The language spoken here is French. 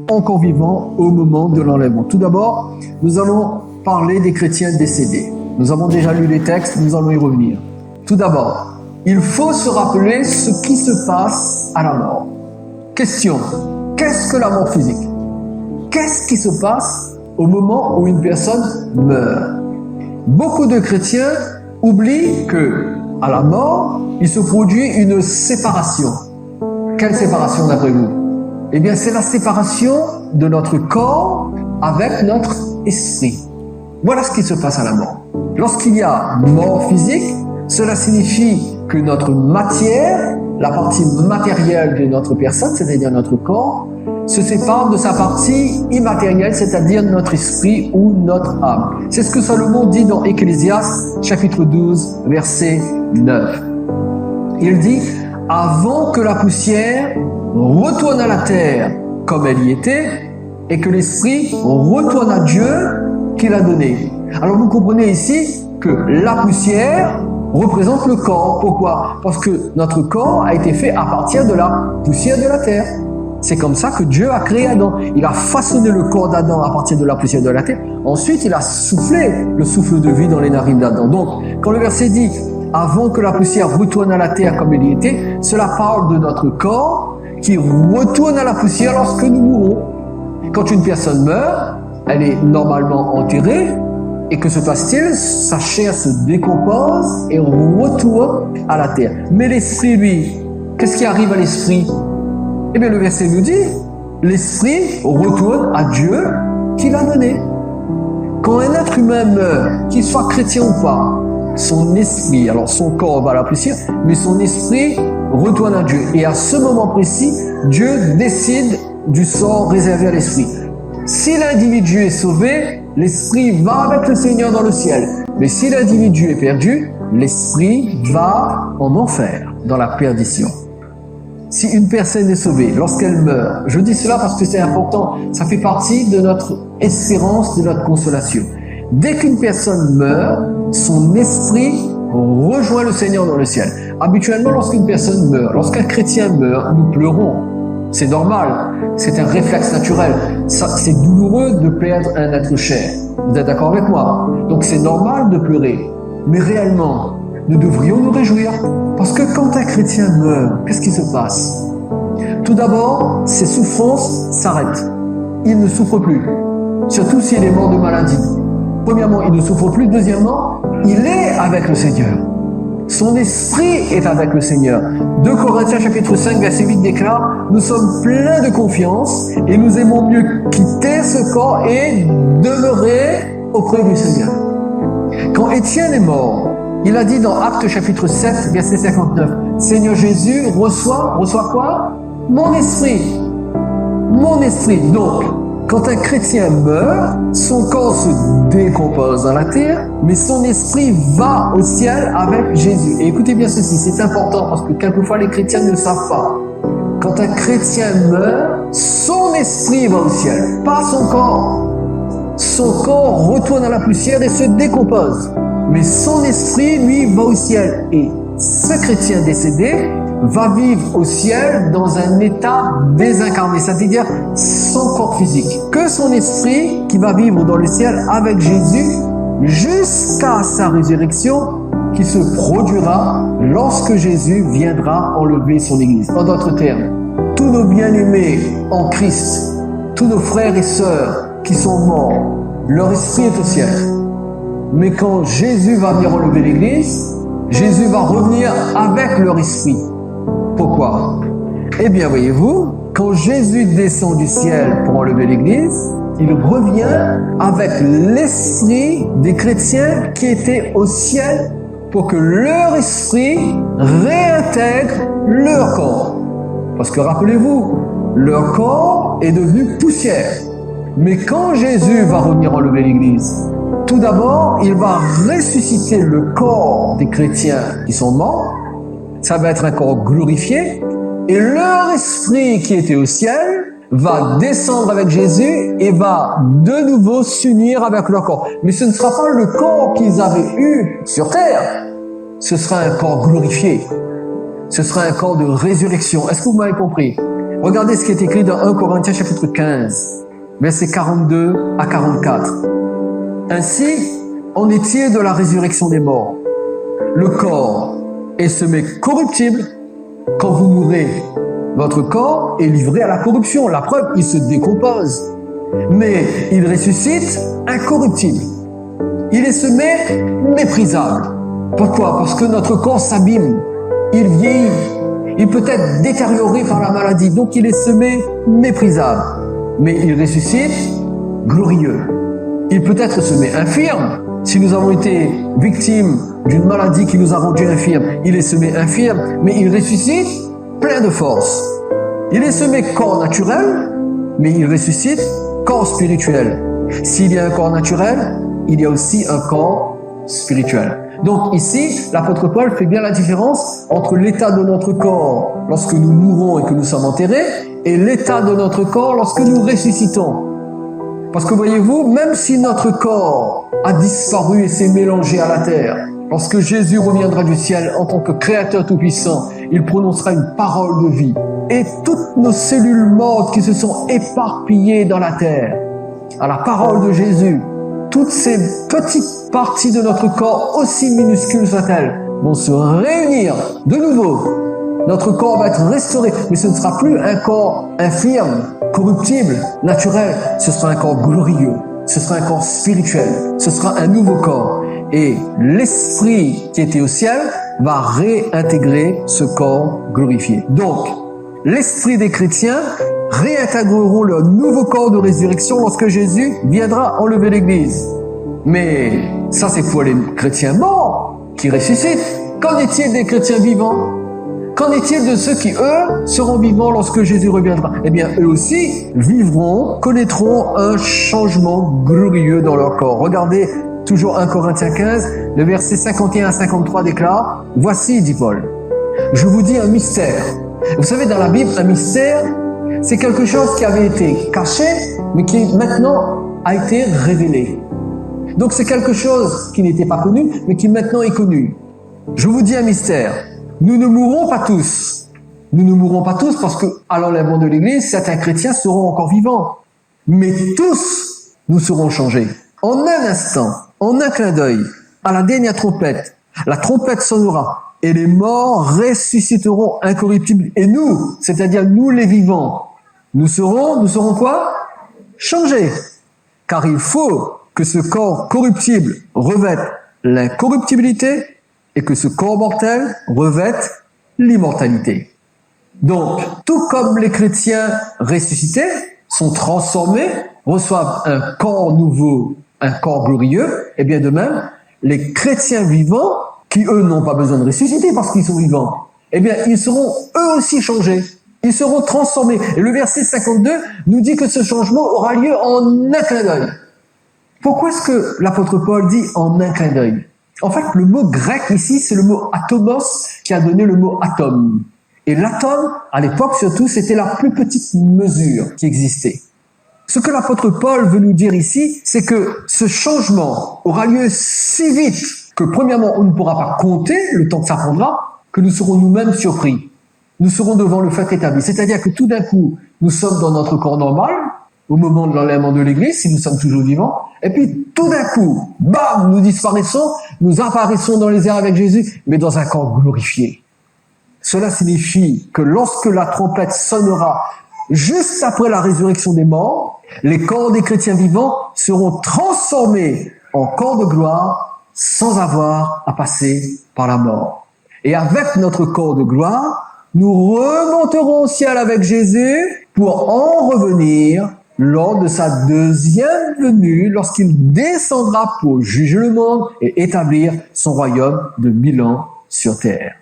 encore vivants au moment de l'enlèvement. Tout d'abord, nous allons parler des chrétiens décédés. Nous avons déjà lu les textes, nous allons y revenir. Tout d'abord, il faut se rappeler ce qui se passe à la mort. Question, qu'est-ce que la mort physique? Qu'est-ce qui se passe au moment où une personne meurt? Beaucoup de chrétiens oublient que, à la mort, il se produit une séparation. Quelle séparation d'après vous? Eh bien, c'est la séparation de notre corps avec notre esprit. Voilà ce qui se passe à la mort. Lorsqu'il y a mort physique, cela signifie que notre matière, la partie matérielle de notre personne, c'est-à-dire notre corps, se sépare de sa partie immatérielle, c'est-à-dire notre esprit ou notre âme. C'est ce que Salomon dit dans Ecclésiaste, chapitre 12, verset 9. Il dit « Avant que la poussière retourne à la terre comme elle y était, et que l'esprit retourne à Dieu qui l'a donné. » Alors vous comprenez ici que la poussière représente le corps. Pourquoi? Parce que notre corps a été fait à partir de la poussière de la terre. C'est comme ça que Dieu a créé Adam. Il a façonné le corps d'Adam à partir de la poussière de la terre. Ensuite, il a soufflé le souffle de vie dans les narines d'Adam. Donc, quand le verset dit « Avant que la poussière retourne à la terre comme elle y était », cela parle de notre corps qui retourne à la poussière lorsque nous mourrons. Quand une personne meurt, elle est normalement enterrée. Et que se passe-t-il? Sa chair se décompose et retourne à la terre. Mais l'esprit, lui, qu'est-ce qui arrive à l'esprit? Eh bien, le verset nous dit, l'esprit retourne à Dieu qui l'a donné. Quand un être humain meurt, qu'il soit chrétien ou pas, son esprit, alors son corps va à la poussière, mais son esprit retourne à Dieu. Et à ce moment précis, Dieu décide du sort réservé à l'esprit. Si l'individu est sauvé, l'esprit va avec le Seigneur dans le ciel. Mais si l'individu est perdu, l'esprit va en enfer, dans la perdition. Si une personne est sauvée, lorsqu'elle meurt, je dis cela parce que c'est important, ça fait partie de notre espérance, de notre consolation. Dès qu'une personne meurt, son esprit rejoint le Seigneur dans le ciel. Habituellement, lorsqu'une personne meurt, lorsqu'un chrétien meurt, nous pleurons. C'est normal, c'est un réflexe naturel. C'est douloureux de perdre un être cher. Vous êtes d'accord avec moi? Donc c'est normal de pleurer. Mais réellement, nous devrions nous réjouir. Parce que quand un chrétien meurt, qu'est-ce qui se passe? Tout d'abord, ses souffrances s'arrêtent. Il ne souffre plus. Surtout s'il est mort de maladie. Premièrement, il ne souffre plus. Deuxièmement, il est avec le Seigneur. Son esprit est avec le Seigneur. 2 Corinthiens chapitre 5 verset 8 déclare « Nous sommes pleins de confiance et nous aimons mieux quitter ce corps et demeurer auprès du Seigneur. » Quand Étienne est mort, il a dit dans Actes chapitre 7 verset 59 « Seigneur Jésus, reçois quoi? Mon esprit. Mon esprit. » Donc, quand un chrétien meurt, son corps se décompose dans la terre, mais son esprit va au ciel avec Jésus. Et écoutez bien ceci, c'est important parce que quelquefois les chrétiens ne le savent pas. Quand un chrétien meurt, son esprit va au ciel, pas son corps. Son corps retourne à la poussière et se décompose. Mais son esprit, lui, va au ciel. Et ce chrétien décédé va vivre au ciel dans un état désincarné, c'est-à-dire sans corps physique. Que son esprit qui va vivre dans le ciel avec Jésus jusqu'à sa résurrection qui se produira lorsque Jésus viendra enlever son Église. En d'autres termes, tous nos bien-aimés en Christ, tous nos frères et sœurs qui sont morts, leur esprit est au ciel. Mais quand Jésus va venir enlever l'Église, Jésus va revenir avec leur esprit. Pourquoi? Eh bien, voyez-vous, quand Jésus descend du ciel pour enlever l'Église, il revient avec l'esprit des chrétiens qui étaient au ciel pour que leur esprit réintègre leur corps. Parce que rappelez-vous, leur corps est devenu poussière. Mais quand Jésus va revenir enlever l'Église, tout d'abord, il va ressusciter le corps des chrétiens qui sont morts. Ça va être un corps glorifié. Et leur esprit qui était au ciel va descendre avec Jésus et va de nouveau s'unir avec leur corps. Mais ce ne sera pas le corps qu'ils avaient eu sur terre. Ce sera un corps glorifié. Ce sera un corps de résurrection. Est-ce que vous m'avez compris? Regardez ce qui est écrit dans 1 Corinthiens chapitre 15, versets 42 à 44. Ainsi, en est-il de la résurrection des morts. Le corps est semé corruptible quand vous mourrez. Votre corps est livré à la corruption. La preuve, il se décompose. Mais il ressuscite incorruptible. Il est semé méprisable. Pourquoi? Parce que notre corps s'abîme. Il vieillit. Il peut être détérioré par la maladie. Donc il est semé méprisable. Mais il ressuscite glorieux. Il peut être semé infirme. Si nous avons été victimes d'une maladie qui nous a rendus infirmes, il est semé infirme, mais il ressuscite plein de force. Il est semé corps naturel, mais il ressuscite corps spirituel. S'il y a un corps naturel, il y a aussi un corps spirituel. Donc ici, l'apôtre Paul fait bien la différence entre l'état de notre corps lorsque nous mourons et que nous sommes enterrés et l'état de notre corps lorsque nous ressuscitons. Parce que voyez-vous, même si notre corps a disparu et s'est mélangé à la terre, lorsque Jésus reviendra du ciel en tant que Créateur tout-puissant, il prononcera une parole de vie. Et toutes nos cellules mortes qui se sont éparpillées dans la terre, à la parole de Jésus, toutes ces petites parties de notre corps, aussi minuscules soient-elles, vont se réunir de nouveau. Notre corps va être restauré, mais ce ne sera plus un corps infirme, corruptible, naturel. Ce sera un corps glorieux, ce sera un corps spirituel, ce sera un nouveau corps. Et l'esprit qui était au ciel va réintégrer ce corps glorifié. Donc, l'esprit des chrétiens réintégreront leur nouveau corps de résurrection lorsque Jésus viendra enlever l'Église. Mais ça, c'est pour les chrétiens morts qui ressuscitent. Qu'en est-il des chrétiens vivants? Qu'en est-il de ceux qui, eux, seront vivants lorsque Jésus reviendra? Eh bien, eux aussi vivront, connaîtront un changement glorieux dans leur corps. Regardez, toujours 1 Corinthiens 15, le verset 51 à 53 déclare, « Voici, dit Paul, je vous dis un mystère. » Vous savez, dans la Bible, un mystère, c'est quelque chose qui avait été caché, mais qui maintenant a été révélé. Donc c'est quelque chose qui n'était pas connu, mais qui maintenant est connu. Je vous dis un mystère. Nous ne mourrons pas tous. Nous ne mourrons pas tous parce que, à l'enlèvement de l'Église, certains chrétiens seront encore vivants. Mais tous, nous serons changés. En un instant, en un clin d'œil, à la dernière trompette, la trompette sonnera et les morts ressusciteront incorruptibles. Et nous, c'est-à-dire nous les vivants, nous serons quoi? Changés. Car il faut que ce corps corruptible revête l'incorruptibilité et que ce corps mortel revête l'immortalité. Donc, tout comme les chrétiens ressuscités sont transformés, reçoivent un corps nouveau, un corps glorieux, et bien de même, les chrétiens vivants, qui eux n'ont pas besoin de ressusciter parce qu'ils sont vivants, eh bien ils seront eux aussi changés, ils seront transformés. Et le verset 52 nous dit que ce changement aura lieu en un clin d'œil. Pourquoi est-ce que l'apôtre Paul dit en un clin d'œil? En fait, le mot grec ici, c'est le mot atomos qui a donné le mot atome. Et l'atome, à l'époque surtout, c'était la plus petite mesure qui existait. Ce que l'apôtre Paul veut nous dire ici, c'est que ce changement aura lieu si vite que premièrement, on ne pourra pas compter le temps que ça prendra, que nous serons nous-mêmes surpris. Nous serons devant le fait établi. C'est-à-dire que tout d'un coup, nous sommes dans notre corps normal, au moment de l'enlèvement de l'Église, si nous sommes toujours vivants, et puis tout d'un coup, bam, nous disparaissons, nous apparaissons dans les airs avec Jésus, mais dans un corps glorifié. Cela signifie que lorsque la trompette sonnera, juste après la résurrection des morts, les corps des chrétiens vivants seront transformés en corps de gloire sans avoir à passer par la mort. Et avec notre corps de gloire, nous remonterons au ciel avec Jésus pour en revenir lors de sa deuxième venue, lorsqu'il descendra pour juger le monde et établir son royaume de 1000 ans sur terre.